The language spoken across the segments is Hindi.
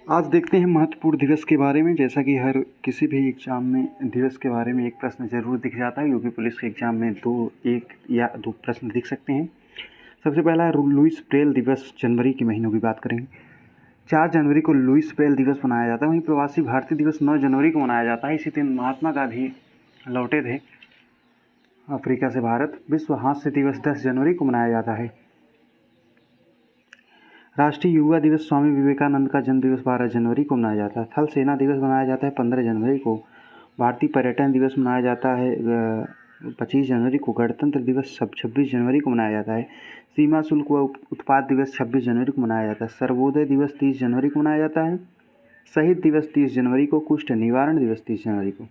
आज देखते हैं महत्वपूर्ण दिवस के बारे में। जैसा कि हर किसी भी एग्ज़ाम में दिवस के बारे में एक प्रश्न ज़रूर दिख जाता है, यूपी पुलिस के एग्ज़ाम में एक या दो प्रश्न दिख सकते हैं। सबसे पहला लुईस ब्रेल दिवस, जनवरी के महीनों की बात करेंगे। 4 जनवरी को लुईस ब्रेल दिवस मनाया जाता है। वहीं प्रवासी भारतीय दिवस 9 जनवरी को मनाया जाता है। इसी दिन महात्मा गांधी लौटे थे अफ्रीका से भारत। विश्व हास्य दिवस 10 जनवरी को मनाया जाता है। राष्ट्रीय युवा दिवस, स्वामी विवेकानंद का जन्म दिवस 12 जनवरी को मनाया जाता है। थल सेना दिवस मनाया जाता है 15 जनवरी को। भारतीय पर्यटन दिवस मनाया जाता है 25 जनवरी को। गणतंत्र दिवस 26 जनवरी को मनाया जाता है। सीमा शुल्क व उत्पाद दिवस 26 जनवरी को मनाया जाता है। सर्वोदय दिवस 30 जनवरी को मनाया जाता है। शहीद दिवस 30 जनवरी को। कुष्ठ निवारण दिवस 30 जनवरी को।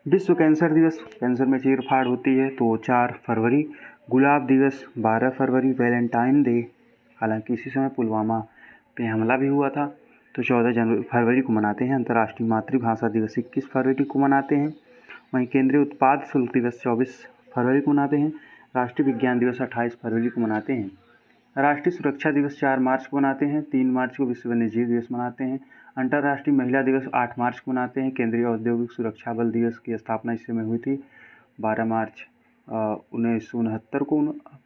विश्व कैंसर दिवस, कैंसर में चीरफाड़ होती है तो 4 फरवरी। गुलाब दिवस 12 फरवरी। वैलेंटाइन डे, हालांकि इसी समय पुलवामा पे हमला भी हुआ था, तो 14 फरवरी को मनाते हैं। अंतर्राष्ट्रीय मातृभाषा दिवस 21 फरवरी को मनाते हैं। वहीं केंद्रीय उत्पाद शुल्क दिवस 24 फरवरी को मनाते हैं। राष्ट्रीय विज्ञान दिवस 28 फरवरी को मनाते हैं। राष्ट्रीय सुरक्षा दिवस 4 मार्च को मनाते हैं। 3 मार्च को विश्व वन्यजीव दिवस मनाते हैं। अंतर्राष्ट्रीय महिला दिवस 8 मार्च को मनाते हैं। केंद्रीय औद्योगिक सुरक्षा बल दिवस की स्थापना इस समय हुई थी 12 मार्च 1969 को।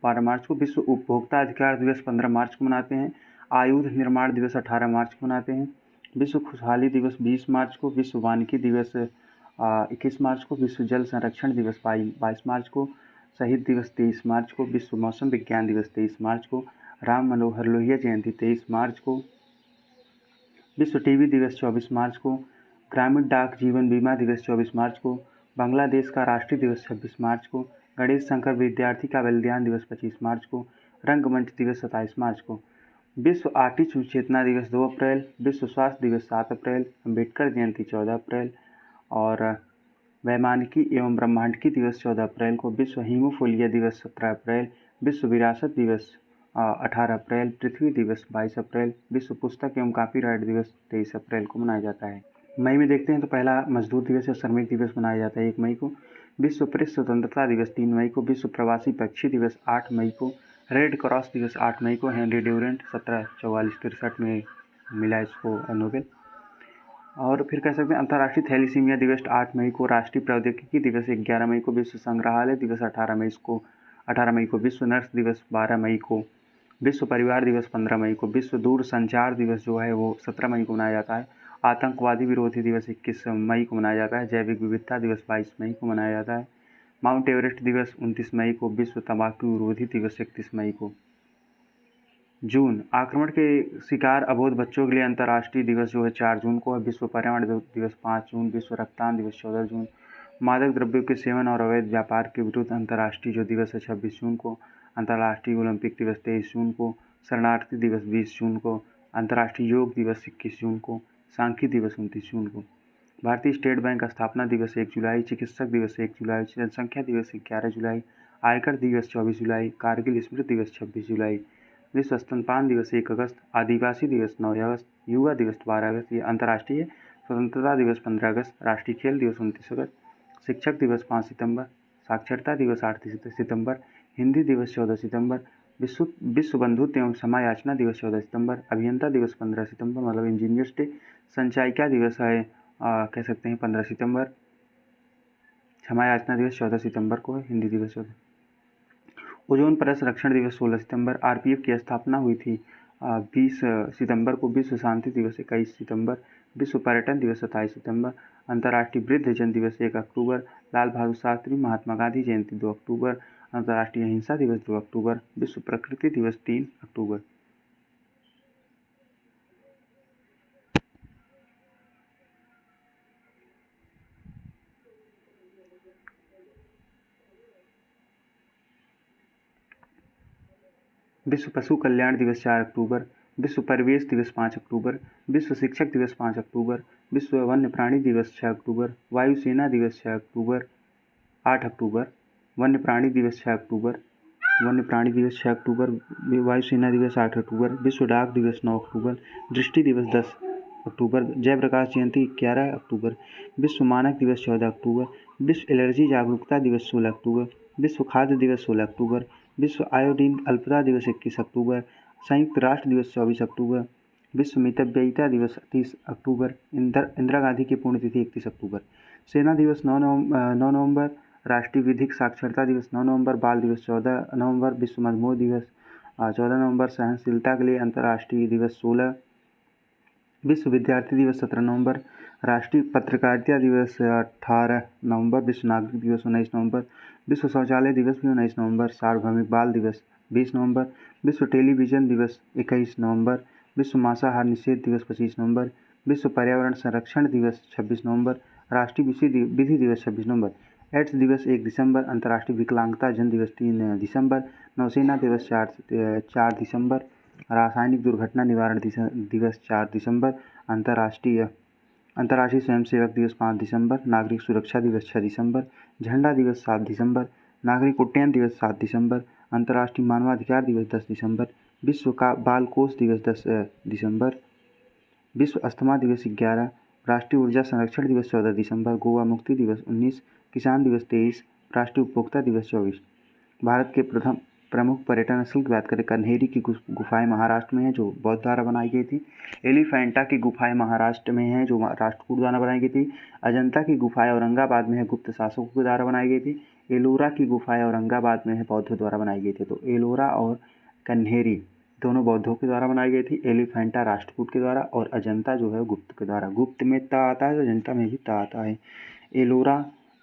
12 मार्च को। विश्व उपभोक्ता अधिकार दिवस 15 मार्च को मनाते हैं। आयुध निर्माण दिवस 18 मार्च को मनाते हैं। विश्व खुशहाली दिवस 20 मार्च को। विश्व वानिकी दिवस 21 मार्च को। विश्व जल संरक्षण दिवस 22 मार्च को। शहीद दिवस 23 मार्च को। विश्व मौसम विज्ञान दिवस 23 मार्च को। राम मनोहर लोहिया जयंती 23 मार्च को। विश्व टीबी दिवस 24 मार्च को। ग्रामीण डाक जीवन बीमा दिवस 24 मार्च को। बांग्लादेश का राष्ट्रीय दिवस 26 मार्च को। गणेश शंकर विद्यार्थी का बलिदान दिवस 25 मार्च को। रंगमंच दिवस 27 मार्च को। विश्व आर्टिस्ट चेतना दिवस 2 अप्रैल। विश्व स्वास्थ्य दिवस 7 अप्रैल। अम्बेडकर जयंती 14 अप्रैल और वैमानिकी एवं ब्रह्मांडकी दिवस 14 अप्रैल को। विश्व हीमोफीलिया दिवस 17 अप्रैल। विश्व विरासत दिवस 18 अप्रैल। पृथ्वी दिवस 22 अप्रैल। विश्व पुस्तक एवं कॉपीराइट दिवस 23 अप्रैल को मनाया जाता है। मई में देखते हैं तो पहला मजदूर दिवस या श्रमिक दिवस मनाया जाता है 1 मई को। विश्व प्रेस स्वतंत्रता दिवस 3 मई को। विश्व प्रवासी पक्षी दिवस 8 मई को। रेड क्रॉस दिवस 8 मई को। हेनरी ड्यूरेंट 1744-63 में मिला इसको नोबेल। और फिर कह सकते हैं अंतर्राष्ट्रीय थैलीसीमिया दिवस 8 मई को। राष्ट्रीय प्रौद्योगिकी दिवस 11 मई को। विश्व संग्रहालय दिवस 18 मई को। विश्व नर्स दिवस 12 मई को। विश्व परिवार दिवस 15 मई को। विश्व दूर संचार दिवस जो है वो 17 मई को मनाया जाता है। आतंकवादी विरोधी दिवस 21 मई को मनाया जाता है। जैविक विविधता दिवस 22 मई को मनाया जाता है। माउंट एवरेस्ट दिवस 29 मई को। विश्व तंबाकू विरोधी दिवस 31 मई को। जून, आक्रमण के शिकार अबोध बच्चों के लिए अंतर्राष्ट्रीय दिवस जो है 4 जून को है। विश्व पर्यावरण दिवस 5 जून। विश्व रक्तदान दिवस 14 जून। मादक द्रव्यों के सेवन और अवैध व्यापार के विरुद्ध अंतर्राष्ट्रीय जो दिवस है 26 जून को। अंतर्राष्ट्रीय ओलंपिक दिवस 23 जून को। शरणार्थी दिवस 20 जून को। अंतर्राष्ट्रीय योग दिवस 21 जून को। सांख्यिकी दिवस 29 जून को। भारतीय स्टेट बैंक स्थापना दिवस 1 जुलाई। चिकित्सक दिवस 1 जुलाई। जनसंख्या दिवस 11 जुलाई। आयकर दिवस 24 जुलाई। कारगिल स्मृति दिवस 26 जुलाई। विश्व स्तनपान दिवस 1 अगस्त। आदिवासी दिवस 9 अगस्त। युवा दिवस 12 अगस्त ये अंतर्राष्ट्रीय। स्वतंत्रता दिवस 15 अगस्त। राष्ट्रीय खेल दिवस 29 अगस्त। शिक्षक दिवस 5 सितंबर। साक्षरता दिवस 8 सितंबर। हिंदी दिवस 14 सितंबर। विश्व बंधुत्व एवं क्षमा याचना दिवस 14 सितंबर। अभियंता दिवस 15 सितंबर मतलब इंजीनियर्स डे। संचायिका दिवस है कह सकते हैं 15 सितंबर। क्षमा याचना दिवस 14 सितंबर को है। हिंदी दिवस 14। ओजोन परत संरक्षण दिवस 16 सितंबर। आरपीएफ की स्थापना हुई थी 20 सितंबर को। विश्व शांति दिवस 21 सितंबर। विश्व पर्यटन दिवस 27 सितंबर। अंतर्राष्ट्रीय वृद्धजन दिवस 1 अक्टूबर। लाल बहादुर शास्त्री महात्मा गांधी जयंती 2 अक्टूबर। अंतर्राष्ट्रीय अहिंसा दिवस 2 अक्टूबर। विश्व प्रकृति दिवस 3 अक्टूबर। विश्व पशु कल्याण दिवस 4 अक्टूबर। विश्व परिवेश दिवस 5 अक्टूबर। विश्व शिक्षक दिवस 5 अक्टूबर। विश्व वन्य प्राणी दिवस 6 अक्टूबर। वायुसेना दिवस 6 अक्टूबर 8 अक्टूबर। वन्य प्राणी दिवस 6 अक्टूबर। वन्य प्राणी दिवस 6 अक्टूबर। वायुसेना दिवस 8 अक्टूबर। विश्व डाक दिवस 9 अक्टूबर। दृष्टि दिवस 10 अक्टूबर। जयप्रकाश जयंती 11 अक्टूबर। विश्व मानक दिवस 14 अक्टूबर। विश्व एलर्जी जागरूकता दिवस 16 अक्टूबर। विश्व खाद्य दिवस 16 अक्टूबर। विश्व आयोडीन अल्पता दिवस 21 अक्टूबर। संयुक्त राष्ट्र दिवस 24 अक्टूबर। विश्व मितव्ययिता दिवस 30 अक्टूबर। इंदिरा गांधी की पुण्यतिथि 31 अक्टूबर। सेना दिवस 9 नवंबर। राष्ट्रीय विधिक साक्षरता दिवस 9 नवंबर। बाल दिवस 14 नवंबर। विश्व मधुमेह दिवस 14 नवंबर। सहनशीलता के लिए अंतर्राष्ट्रीय दिवस 16। विश्व विद्यार्थी दिवस 17 नवंबर। राष्ट्रीय पत्रकारिता दिवस 18 नवंबर। विश्व नागरिक दिवस 19 नवंबर। विश्व शौचालय दिवस भी 19 नवंबर। सार्वभौमिक बाल दिवस 20 नवंबर। विश्व टेलीविजन दिवस 21 नवंबर। विश्व मांसाहार निषेध दिवस 25 नवंबर। विश्व पर्यावरण संरक्षण दिवस 26 नवंबर। राष्ट्रीय विधि दिवस 26 नवंबर। एड्स दिवस 1 दिसंबर। अंतर्राष्ट्रीय विकलांगता जन दिवस 3 दिसंबर। नौसेना दिवस 4 दिसंबर। रासायनिक दुर्घटना निवारण दिवस 4 दिसंबर। अंतर्राष्ट्रीय स्वयंसेवक दिवस 5 दिसंबर। नागरिक सुरक्षा दिवस 6 दिसंबर। झंडा दिवस 7 दिसंबर। नागरिक उड्डयन दिवस 7 दिसंबर। अंतर्राष्ट्रीय मानवाधिकार दिवस 10 दिसंबर। विश्व का बाल कोष दिवस 10 दिसंबर। विश्व अस्थमा दिवस 11। राष्ट्रीय ऊर्जा संरक्षण दिवस 14 दिसंबर। गोवा मुक्ति दिवस 19। किसान दिवस 23। राष्ट्रीय उपभोक्ता दिवस 24। भारत के प्रथम प्रमुख पर्यटन स्थल की बात करें, कन्हेरी की गुफाएं महाराष्ट्र में हैं जो बौद्ध द्वारा बनाई गई थी। एलिफेंटा की गुफाएं महाराष्ट्र में हैं जो राष्ट्रकूट द्वारा बनाई गई थी। अजंता की गुफाएं औरंगाबाद में है, गुप्त शासकों के द्वारा बनाई गई थी। एलोरा की गुफाएं औरंगाबाद में है, बौद्धों द्वारा बनाई गई थी। तो एलोरा और कन्हेरी दोनों बौद्धों के द्वारा बनाई गई थी। एलिफेंटा राष्ट्रकूट के द्वारा और अजंता जो है गुप्त के द्वारा। गुप्त में ता आता है तो अजंता में भी ता आता है।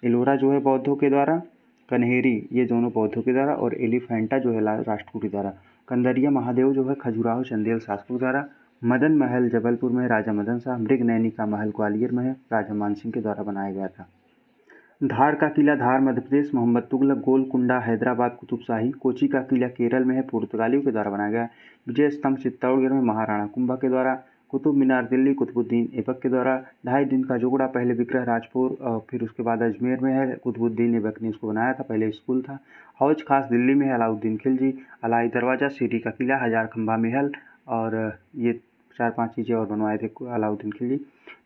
एलोरा जो है बौद्धों के द्वारा, कन्हेरी ये दोनों बौद्धों के द्वारा और एलिफेंटा जो है राष्ट्रकूट के द्वारा। कंदरिया महादेव जो है खजुराहो चंदेल शासकों द्वारा। मदन महल जबलपुर में राजा मदन शाह। मृगनयनी का महल ग्वालियर में है, राजा मानसिंह के द्वारा बनाया गया था। धार का किला धार मध्य प्रदेश मोहम्मद तुगलक। गोलकुंडा हैदराबाद कुतुबशाही। कोची का किला केरल में है, पुर्तगालियों के द्वारा बनाया गया। विजय स्तंभ चित्तौड़गढ़ में महाराणा कुंभा के द्वारा। कुतुब मीनार दिल्ली कुतुबुद्दीन ऐबक के द्वारा। 2.5 दिन का जोगड़ा पहले विग्रह राजपुर और फिर उसके बाद अजमेर में है, कुतुबुद्दीन ऐबक ने इसको बनाया था, पहले स्कूल था। हौज खास दिल्ली में है, अलाउद्दीन खिलजी। अलाई दरवाज़ा सीरी का किला, हजार खंभा महल और ये 4-5 चीज़ें और बनवाए थे अलाउद्दीन खिलजी।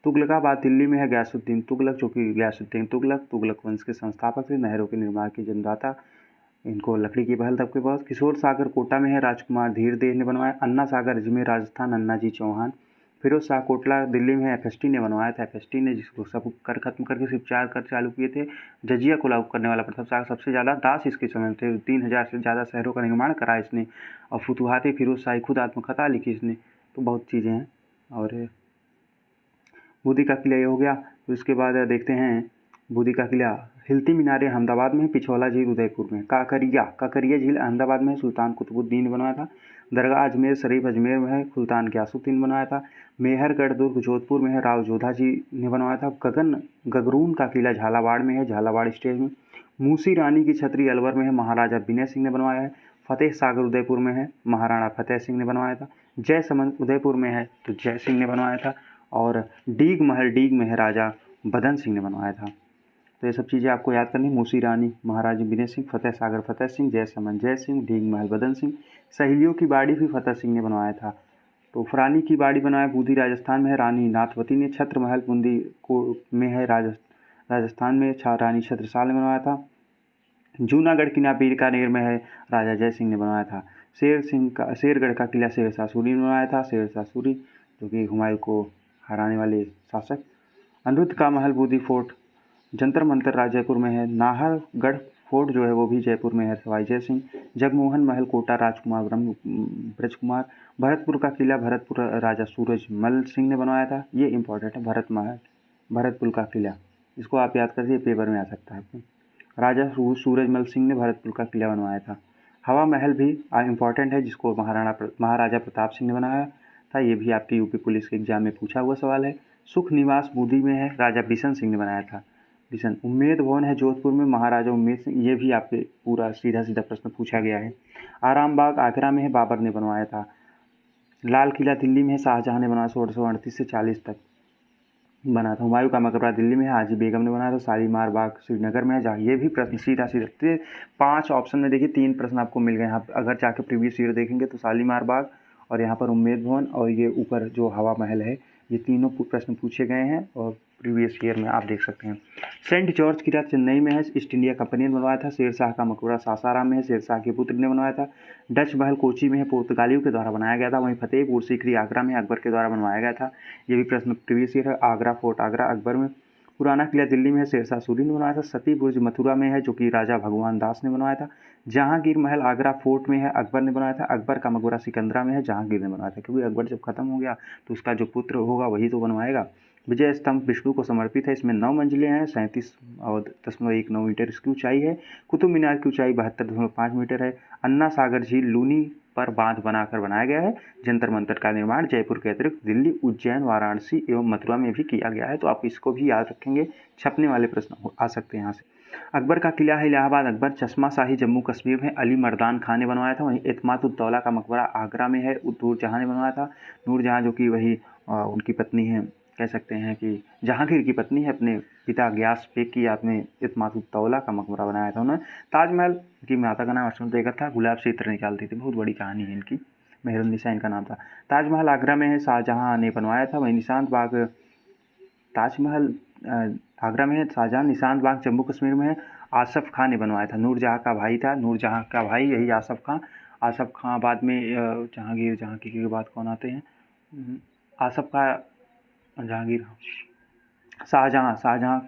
तुगलकाबाद दिल्ली में है, गयासुद्दीन तुगलक जो कि गयासुद्दीन तुगलक वंश के संस्थापक थे, नहरों के निर्माण के जन्मदाता। इनको लकड़ी की पहल तब के बाद। किशोर सागर कोटा में है, राजकुमार धीरदेव ने बनवाया। अन्ना सागर अजमेर राजस्थान, अन्ना जी चौहान। फिरोज शाह कोटला दिल्ली में है, एफएसटी ने बनवाया था। एफएसटी ने जिसको सब कर खत्म करके सिर्फ 4 कर चालू किए थे। जजिया को लागू करने वाला प्रथम शासक, सबसे ज़्यादा दास इसके समय थे। 3000 से ज़्यादा शहरों का निर्माण कराया इसने और फुतुहात फिरोज शाही, खुद आत्मकथा लिखी इसने। तो बहुत चीज़ें हैं। और बूदी का किला ये हो गया। फिर उसके बाद देखते हैं बूदी का किला। हिलती मीनारे अहमदाबाद में, पिछौला झील उदयपुर में। काकरिया झील अहमदाबाद में, सुल्तान कुतुबुद्दीन ने बनवाया था। दरगाह अजमेर शरीफ अजमेर में है, सुल्तान गयासुद्दीन ने बनवाया था। मेहरगढ़ दुर्ग जोधपुर में है, राव जोधा जी ने बनवाया था। गगरून का किला झालावाड़ में है, झालावाड़ स्टेट में। मूसी रानी की छतरी अलवर में है, महाराजा विनय सिंह ने बनवाया है। फतेह सागर उदयपुर में है, महाराणा फतेह सिंह ने बनवाया था। जयसमंद उदयपुर में है तो जय सिंह ने बनवाया था। और डीग में है, राजा बदन सिंह ने बनवाया था। तो ये सब चीज़ें आपको याद करनी। मूसी रानी महाराजा विनय सिंह, फतेह सागर फतेह सिंह, जयसमंद जय सिंह, डीग महल बदन सिंह। सहेलियों की बाड़ी भी फतेह सिंह ने बनवाया था। तो फरानी की बाड़ी बनाया बूंदी राजस्थान में है, रानी नाथवती ने। छत्र महल बूंदी को में है, राजस्थान में। रानी छत्रसाल ने बनवाया था। जूनागढ़ किला बीकानेर में है, राजा जय सिंह ने बनवाया था। शेरगढ़ का किला शेरशाह सूरी ने बनवाया था, शेरशाह सूरी जो कि हुमायूं को हराने वाले शासक। अनिरुद्ध का महल बूंदी फोर्ट। जंतर मंतर जयपुर में है। नाहरगढ़ फोर्ट जो है वो भी जयपुर में है, सवाई जय सिंह। जगमोहन महल कोटा राजकुमार ब्रजकुमार। भरतपुर का किला भरतपुर राजा सूरजमल सिंह ने बनवाया था। ये इंपॉर्टेंट है, भरतपुर का किला, इसको आप याद करिए, पेपर में आ सकता है आपको। राजा सूरजमल सिंह ने भरतपुर का किला बनवाया था। हवा महल भी इम्पॉर्टेंट है, जिसको महाराजा प्रताप सिंह ने बनाया था। ये भी आपके यूपी पुलिस के एग्जाम में पूछा हुआ सवाल है। सुख निवास बूंदी में है, राजा बिशन सिंह ने बनाया था। उम्मेद भवन है जोधपुर में, महाराजा उम्मेद सिंह। ये भी आपके पूरा सीधा प्रश्न पूछा गया है। आराम बाग आगरा में है, बाबर ने बनवाया था। लाल किला दिल्ली में है, शाहजहां ने बनाया 1638 से 40 तक बना था। हुमायूं का मकबरा दिल्ली में है, हाजी बेगम ने बनाया था। शालीमार बाग श्रीनगर में है, जहाँ ये भी प्रश्न सीधा 5 ऑप्शन में देखिए 3 प्रश्न आपको मिल गए हैं। आप अगर जाके प्रीवियस ईयर देखेंगे तो शालीमार बाग और यहाँ पर उम्मेद भवन और ये ऊपर जो हवा महल है, ये तीनों प्रश्न पूछे गए हैं और प्रीवियस ईयर में आप देख सकते हैं। सेंट जॉर्ज किला चेन्नई में है, ईस्ट इंडिया कंपनी ने बनवाया था। शेरशाह का मकबरा सासाराम में है, शेरशाह के पुत्र ने बनवाया था। डच महल कोची में है, पुर्तगालियों के द्वारा बनाया गया था। वहीं फतेहपुर सीकरी आगरा में अकबर के द्वारा बनवाया गया था। ये भी प्रश्न प्रीवियस ईयर है। आगरा फोर्ट आगरा अकबर में। पुराना किला दिल्ली में है, शेरशाह सूरी ने बनवाया था। सती बुर्ज मथुरा में है, जो कि राजा भगवान दास ने बनवाया था। जहांगीर महल आगरा फोर्ट में है, अकबर ने बनवाया था। अकबर का मकबरा सिकंदरा में है, जहांगीर ने बनवाया था, क्योंकि अकबर जब खत्म हो गया तो उसका जो पुत्र होगा वही तो बनवाएगा। विजय स्तंभ विष्णु को समर्पित है, इसमें 9 मंजिलें हैं, 37.19 मीटर इसकी ऊंचाई है। कुतुब मीनार की ऊंचाई 72.5 मीटर है। अन्ना सागर झील लूनी पर बांध बनाकर बनाया गया है। जंतर मंतर का निर्माण जयपुर के अतिरिक्त दिल्ली, उज्जैन, वाराणसी एवं मथुरा में भी किया गया है। तो आप इसको भी याद रखेंगे, छपने वाले प्रश्न आ सकते हैं यहाँ से। अकबर का किला है इलाहाबाद अकबर। चश्मा शाही जम्मू कश्मीर में अली मर्दान खान ने बनवाया था। वहीं एतमाद-उद-दौला का मकबरा आगरा में है, नूरजहाँ ने बनवाया था। नूरजहाँ जो कि वही उनकी पत्नी है, कह सकते हैं कि जहांगीर की पत्नी है, अपने पिता गयास बेग की याद में एतमाद-उद-दौला का मकबरा बनाया था उन्होंने। ताजमहल की माता का नाम अशोक बेगर था, गुलाब से इत्र निकालती थी, बहुत बड़ी कहानी है इनकी, मेहरुन्निसा इनका नाम था। ताजमहल आगरा में है, शाहजहाँ ने बनवाया था। वहीं निशांत बाग ताजमहल आगरा में है, शाहजहाँ। निशांत बाग जम्मू कश्मीर में है, आसफ खां ने बनवाया था। नूरजहाँ का भाई था, नूरजहाँ का भाई यही आसफ खां। आसफ खां बाद में जहांगीर के बाद कौन आते हैं? आसफ खां, जहांगीर, शाहजहाँ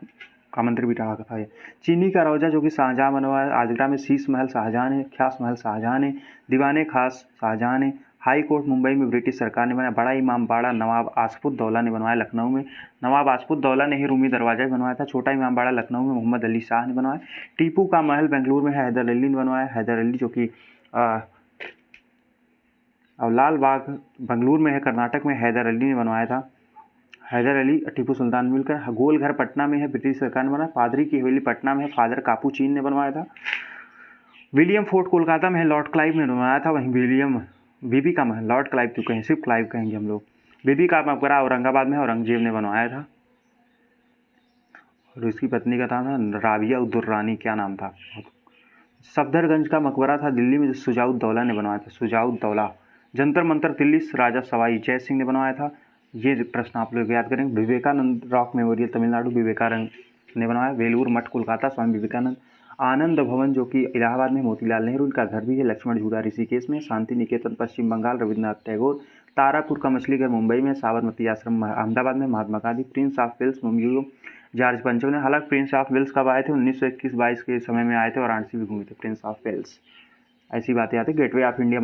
का मंदिर भी रहा था। चीनी का रौजा जो कि शाहजहाँ बनवाया। आगरा में शीश महल शाहजहाँ ने, ख्यास महल शाहजहाँ ने, दीवाने खास शाहजहाँ ने। हाई कोर्ट मुंबई में ब्रिटिश सरकार ने बनाया। बड़ा इमाम बाड़ा नवाब आसफुद्दौला ने बनवाया लखनऊ में। नवाब आसफुद्दौला ने ही रूमी दरवाजा भी बनवाया था। छोटा इमाम बाड़ा लखनऊ में मोहम्मद अली शाह ने बनवाया। टीपू का महल बेंगलुरु में है, हैदर अली ने बनवाया। हैदर अली जो कि और लाल बाग बेंगलुरु में है, कर्नाटक में, हैदर अली ने बनवाया था। हैदर अली टीपू सुल्तान मिलकर। गोलघर पटना में है, ब्रिटिश सरकार ने बनाया। पादरी की हवेली पटना में है, फादर कापुचीन ने बनवाया था। विलियम फोर्ट कोलकाता में है, लॉर्ड क्लाइव ने बनवाया था। वहीं बीबी का महल, लॉर्ड क्लाइव क्यों कहें, सिर्फ क्लाइव कहेंगे हम लोग। बीबी का मकबरा औरंगाबाद में है, औरंगजेब ने बनवाया था। और उसकी पत्नी का नाम था राबिया उद्दुर्रानी, क्या नाम था। सफदरगंज का मकबरा था दिल्ली में, शुजाउद्दौला ने बनवाया था, शुजाउद्दौला। जंतर मंतर दिल्ली राजा सवाई जय सिंह ने बनवाया था। ये प्रश्न आप लोग याद करेंगे। विवेकानंद रॉक मेमोरियल तमिलनाडु, विवेकानंद ने बनवाया। वेलूर मठ कोलकाता, स्वामी विवेकानंद। आनंद भवन जो कि इलाहाबाद में, मोतीलाल नेहरू इनका घर भी है। लक्ष्मण झूला ऋषिकेश में। शांति निकेतन पश्चिम बंगाल, रविन्द्रनाथ टैगोर। तारापुर का मछली घर मुंबई में। साबरमती आश्रम अहमदाबाद में, Mahatma Gandhi. Prince of Wales museum George पंचम ने। हालांकि प्रिंस ऑफ वेल्स कब आए थे? 1921-22 के समय में आए थे, वाराणसी भी घूमे थे प्रिंस ऑफ वेल्स। ऐसी बातें आती। गेटवे ऑफ इंडिया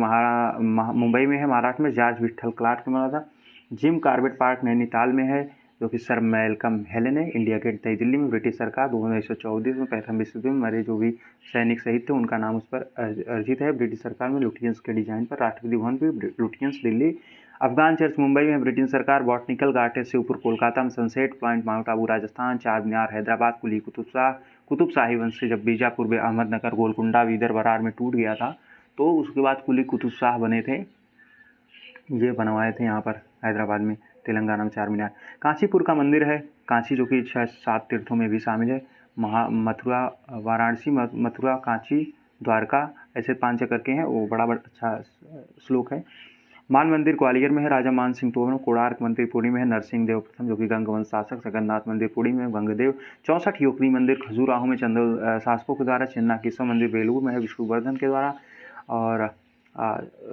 मुंबई में है, महाराष्ट्र में। जॉर्ज विट्ठल क्लार्क ने बना था। जिम कार्बेट पार्क नैनीताल में है, जो कि सर मैल्कम हेलन है। इंडिया गेट नई दिल्ली में। ब्रिटिश सरकार 1914 में प्रथम विश्व युद्ध में मरे जो भी सैनिक शहीद थे उनका नाम उस पर अर्जित है। ब्रिटिश सरकार में लुटियंस के डिजाइन पर राष्ट्रपति भवन भी लुटियंस दिल्ली। अफगान चर्च मुंबई में। ब्रिटिश सरकार बॉटनिकल गार्डन से ऊपर कोलकाता में। Sunset point mount Abu Rajasthan. चार मीनार हैदराबाद। कुली कुतुब शाही वंश से जब बीजापुर में अहमदनगर गोलकुंडा बीदर बरार में टूट गया था तो उसके बाद कुली कुतुब शाह बने थे, ये बनवाए थे यहाँ पर हैदराबाद में, तेलंगाना में चार मीनार। कांचीपुर का मंदिर है, कांची जो कि 6-7 तीर्थों में भी शामिल है। मथुरा वाराणसी, मथुरा, कांची, द्वारका, ऐसे 5 जगह के हैं। वो बड़ा अच्छा श्लोक है। मान मंदिर ग्वालियर में है, राजा मान सिंह तोमर। कोणार्क मंदिर पुरी में है, नरसिंह देव प्रथम जो कि गंगवंश शासक। जगन्नाथ मंदिर पुरी में, गंगदेव। 64 योगनी मंदिर खजुराहो में चंदेल शासकों के द्वारा। चिन्नाकेश्वर मंदिर बेलूर में है, विष्णुवर्धन के द्वारा। और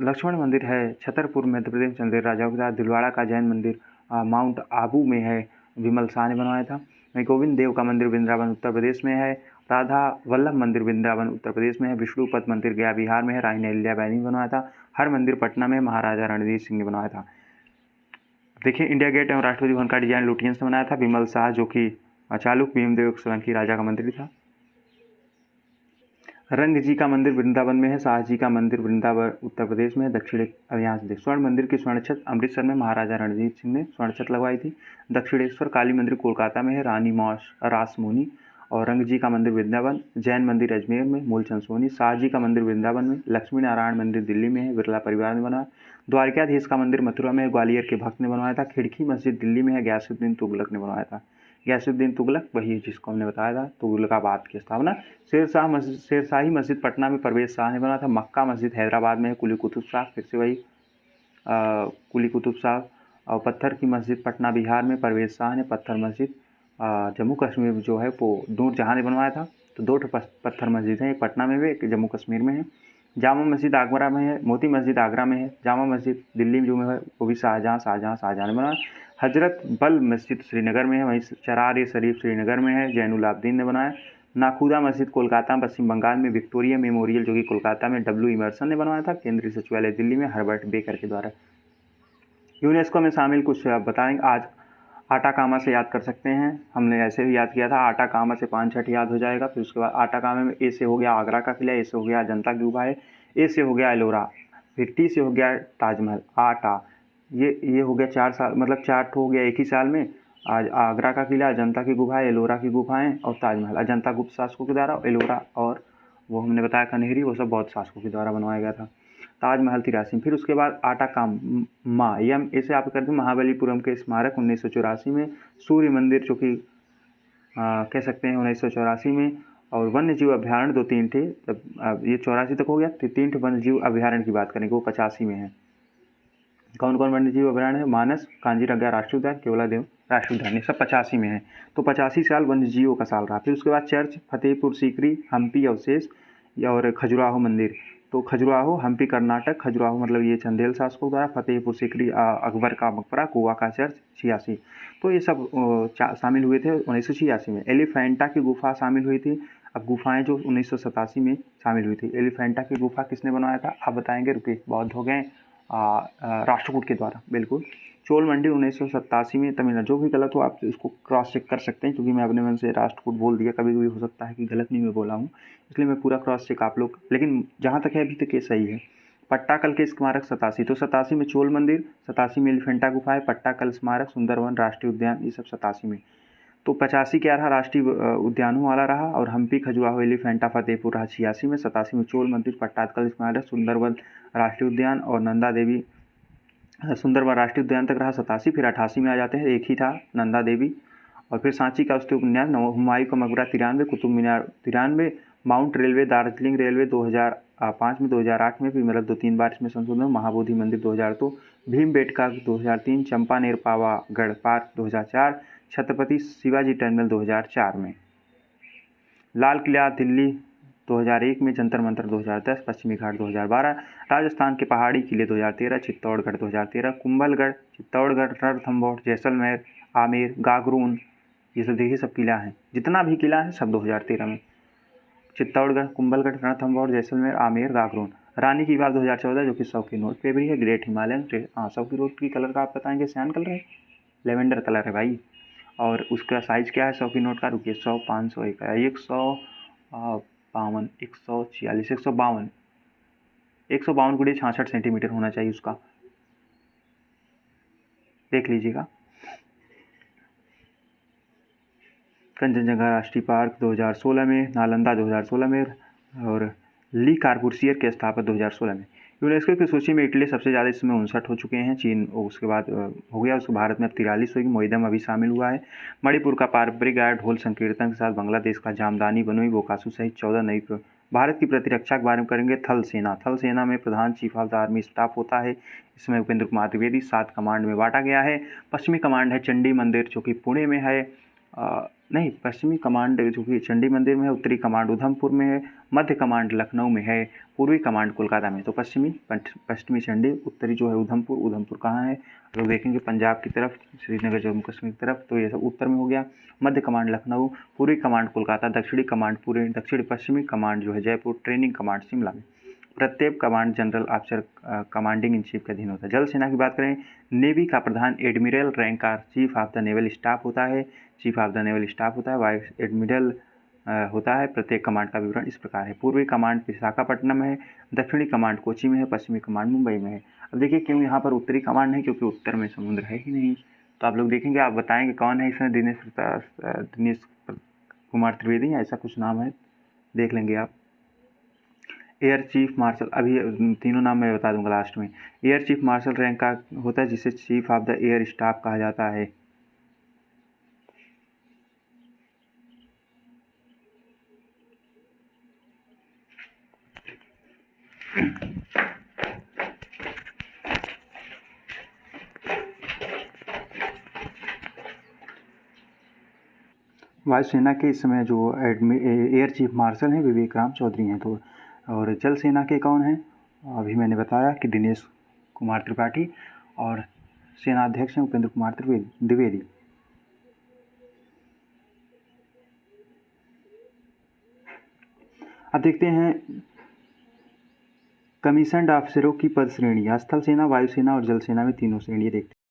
लक्ष्मण मंदिर है छतरपुर मध्य प्रदेश, चंदेल राजाओं के द्वारा। दिलवाड़ा का जैन मंदिर माउंट आबू में है, विमल शाह ने बनवाया था। वहीं गोविंद देव का मंदिर वृंदावन उत्तर प्रदेश में है। राधा वल्लभ मंदिर वृंदावन उत्तर प्रदेश में है। विष्णुपद मंदिर गया बिहार में है, रानी अहिल्याबाई ने बनवाया था। हर मंदिर पटना में, महाराजा रणजीत सिंह ने बनवाया था। देखिए इंडिया गेट एवं राष्ट्रपति भवन का डिजाइन लुटियंस ने बनाया था। विमल शाह जो कि चालुक्य भीमदेव सोलंकी राजा का मंदिर था। रंग जी का मंदिर वृंदावन में है। शाह जी का मंदिर वृंदावन उत्तर प्रदेश में है। दक्षिण यहाँ से स्वर्ण मंदिर की स्वर्ण छत अमृतसर में महाराजा रणजीत सिंह ने स्वर्ण छत लगवाई थी। दक्षिणेश्वर काली मंदिर कोलकाता में है, रानी रासमोनी। और रंग जी का मंदिर वृंदावन। जैन मंदिर अजमेर में, मूलचंद सोनी। शाह जी का मंदिर वृंदावन में। लक्ष्मी नारायण मंदिर दिल्ली में है, बिरला परिवार ने बनाया। द्वारकाधीश का मंदिर मथुरा में है, ग्वालियर के भक्त ने बनवाया था। खिड़की मस्जिद दिल्ली में है, गयासुद्दीन तुगलक ने बनवाया था। गयासुद्दीन तुगलक वही जिसको हमने बताया था, तुगलकाबाद की स्थापना। शेरशाही मस्जिद पटना में परवेज शाह ने बनाया था। मक्का मस्जिद हैदराबाद में है, कुली कुतुब शाह, फिर से वही कुली कुतुब शाह। और पत्थर की मस्जिद पटना बिहार में परवेज़ शाह ने पत्थर मस्जिद जम्मू कश्मीर में जो है वो नूरजहाँ ने बनवाया था। तो 2 पत्थर मस्जिद हैं, एक पटना में भी, एक जम्मू कश्मीर में है। जामा मस्जिद आगरा में है, मोती मस्जिद आगरा में है। जामा मस्जिद दिल्ली में जो है वो भी शाहजहाँ ने बनाया। हजरत बल मस्जिद श्रीनगर में है, वहीं चरार शरीफ श्रीनगर में है, जैनुल आबदीन ने बनाया। नाखुदा मस्जिद कोलकाता पश्चिम बंगाल में। विक्टोरिया मेमोरियल जो कि कोलकाता में डब्ल्यू इमर्सन ने बनवाया था। केंद्रीय सचिवालय दिल्ली में हर्बर्ट बेकर के द्वारा। यूनेस्को में शामिल कुछ आप बताएंगे। आज आटाकामा से याद कर सकते हैं, हमने ऐसे भी याद किया था। आटाकामा से 5 छठ याद हो जाएगा। फिर उसके बाद आटाकामा में ए से हो गया आगरा का किला, ए से हो गया अजंता की गुफा है, ए से हो गया एलोरा, फिर टी से हो गया ताजमहल। आटा ये हो गया 4 साल, मतलब 4 हो गया एक ही साल में। आज आगरा का किला, अजंता की गुफाएं, एलोरा की गुफाएं और ताजमहल। अजंता गुप्त शासकों के द्वारा, एलोरा और वो हमने बताया कन्हेरी, वो सब बौद्ध शासकों के द्वारा बनवाया गया था। ताजमहल 83। फिर उसके बाद आटाकामा यम ऐसे आप करते हैं महाबलीपुरम के स्मारक 1984 में। सूर्य मंदिर जो कि कह सकते हैं 1984 में। और वन्य जीव अभ्यारण्य 2-3 थे, तब ये 84 तक हो गया। 3 वन्य जीव अभ्यारण्य की बात करेंगे, वो 85 में है। कौन कौन वन्य जीव अभ्यारण्य है? मानस, कांजीरंगा राष्ट्रीय उद्यान, केवलादेव राष्ट्रीय उद्यान, ये सब 85 में है। तो 85 साल वन्य जीवों का साल रहा। फिर उसके बाद चर्च, फतेहपुर सीकरी, हम्पी अवशेष और खजुराहो मंदिर। तो खजुराहो हम्पी कर्नाटक, खजुराहो मतलब ये चंदेल शासकों द्वारा, फतेहपुर सीकरी अकबर का मकबरा, गोवा का चर्च 86। तो ये सब शामिल हुए थे 1986 में। एलिफेंटा की गुफा शामिल हुई थी। अब गुफाएं जो 1987 में शामिल हुई थी। एलिफेंटा की गुफा किसने बनवाया था आप बताएंगे? रुकिए, बहुत हो गए। राष्ट्रकूट के द्वारा, बिल्कुल। चोल मंडी 1987 में तमिलनाडु। जो भी गलत हो आप इसको क्रॉस चेक कर सकते हैं, क्योंकि मैं अपने मन से राष्ट्रकूट बोल दिया, कभी कभी हो सकता है कि गलत नहीं मैं बोला हूँ, इसलिए मैं पूरा क्रॉस चेक आप लोग, लेकिन जहाँ तक है अभी तक ये सही है। पट्टाकल के स्मारक 87। तो 87 में चोल मंदिर, 87 में एलिफेंटा गुफा है, पट्टाकल स्मारक, सुंदरवन राष्ट्रीय उद्यान, ये सब 87 में। तो 85 क्या रहा? राष्ट्रीय उद्यानों वाला रहा। और हम्पी, खजुराहो, एलिफेंटा, फतेहपुर रहा 86 में। 87 में चोल मंदिर, पट्टाकल स्मारक, सुंदरवन राष्ट्रीय उद्यान और नंदा देवी सुंदरवन राष्ट्रीय उद्यान तक रहा 87। फिर 88 में आ जाते हैं, एक ही था नंदा देवी। और फिर सांची का स्तूप 99, हुमायूं का मकबरा 93, Qutub Minar 93, mount railway, Darjeeling railway 2005 में, 2008 में भी, मतलब 2-3 बार इसमें संशोधन। महाबोधि मंदिर 2002, भीमबेटका 2003, चंपानेर पावागढ़ पार्क 2004, छत्रपति शिवाजी टर्मिनल 2004 में। लाल किला दिल्ली 2001 में, जंतर मंतर 2010, पश्चिमी घाट 2012, राजस्थान के पहाड़ी किले 2013, चित्तौड़गढ़ 2013, कुंभलगढ़, चित्तौड़गढ़, रणथंभौर, जैसलमेर, आमेर, गागरून, ये सब देखिए सब किला हैं। जितना भी किला है सब 2013 में। चित्तौड़गढ़, कुंभलगढ़, रणथंभौर, जैसलमेर, आमेर, गागरून। रानी की बात 2014 जो कि 100 की नोट पे भी है। ग्रेट हिमालयन, 100 की नोट की कलर का आप बताएंगे? सयान कलर है, लेवेंडर कलर है भाई। और उसका साइज़ क्या है 100 की नोट का? रुकिए, 100, 500, 152, 146, 152, 152 गुणे 66 सेंटीमीटर होना चाहिए उसका, देख लीजिएगा। कंचनजंगा राष्ट्रीय पार्क 2016 में, नालंदा 2016 में, और ली कार्बूसियर के स्थापक 2016 में। यूनेस्को की सूची में इटली सबसे ज़्यादा, इसमें 59 हो चुके हैं। चीन उसके बाद हो गया, उसको भारत में अब 43 होगी। मोइदम अभी शामिल हुआ है। मणिपुर का पारंपरिक गायक ढोल संकीर्तन के साथ, बांग्लादेश का जामदानी बनोई बोकासू सहित 14 नई। भारत की प्रतिरक्षा के बारे में करेंगे। थल सेना, थल सेना में प्रधान chief of the army staff होता है। इसमें उपेंद्र कुमार द्विवेदी। 7 कमांड में बांटा गया है। पश्चिमी कमांड है चंडी मंदिर जो कि पुणे में है, नहीं, पश्चिमी कमांड जो कि चंडी मंदिर में है। उत्तरी कमांड उधमपुर में है। मध्य कमांड लखनऊ में है। पूर्वी कमांड कोलकाता में। तो पश्चिमी चंडी, उत्तरी जो है उधमपुर। उधमपुर कहाँ है? लोग देखेंगे पंजाब की तरफ, श्रीनगर जम्मू कश्मीर की तरफ, तो ये सब उत्तर में हो गया। मध्य कमांड लखनऊ, पूर्वी कमांड कोलकाता, दक्षिणी कमांड पुणे, दक्षिण पश्चिमी कमांड जो है जयपुर, ट्रेनिंग कमांड शिमला में। प्रत्येक command general officer commanding in chief के अधीन होता है। जल सेना की बात करें, नेवी का प्रधान एडमिरल रैंक का chief of the naval staff होता है। Chief of the naval staff होता है। वाइस एडमिरल होता है। प्रत्येक कमांड का विवरण इस प्रकार है। पूर्वी कमांड विशाखापट्टनम है। दक्षिणी कमांड कोची में है। पश्चिमी कमांड मुंबई में है। अब देखिए क्यों यहाँ पर उत्तरी कमांड है, क्योंकि उत्तर में समुद्र है ही नहीं। तो आप लोग देखेंगे, आप बताएंगे कौन है इसमें? दिनेश कुमार त्रिवेदी, ऐसा कुछ नाम है, देख लेंगे आप। एयर चीफ मार्शल, अभी तीनों नाम मैं बता दूंगा लास्ट में। एयर चीफ मार्शल रैंक का होता है, जिसे chief of the air staff कहा जाता है। वायुसेना के इस समय जो एयर चीफ मार्शल हैं विवेक राम चौधरी हैं। तो और जल सेना के कौन हैं? अभी मैंने बताया कि दिनेश कुमार त्रिपाठी, और सेनाध्यक्ष हैं उपेंद्र कुमार द्विवेदी। अब देखते हैं कमीशन्ड ऑफिसरों की पद श्रेणी। स्थल सेना, वायुसेना और जल सेना में तीनों श्रेणी देखते हैं।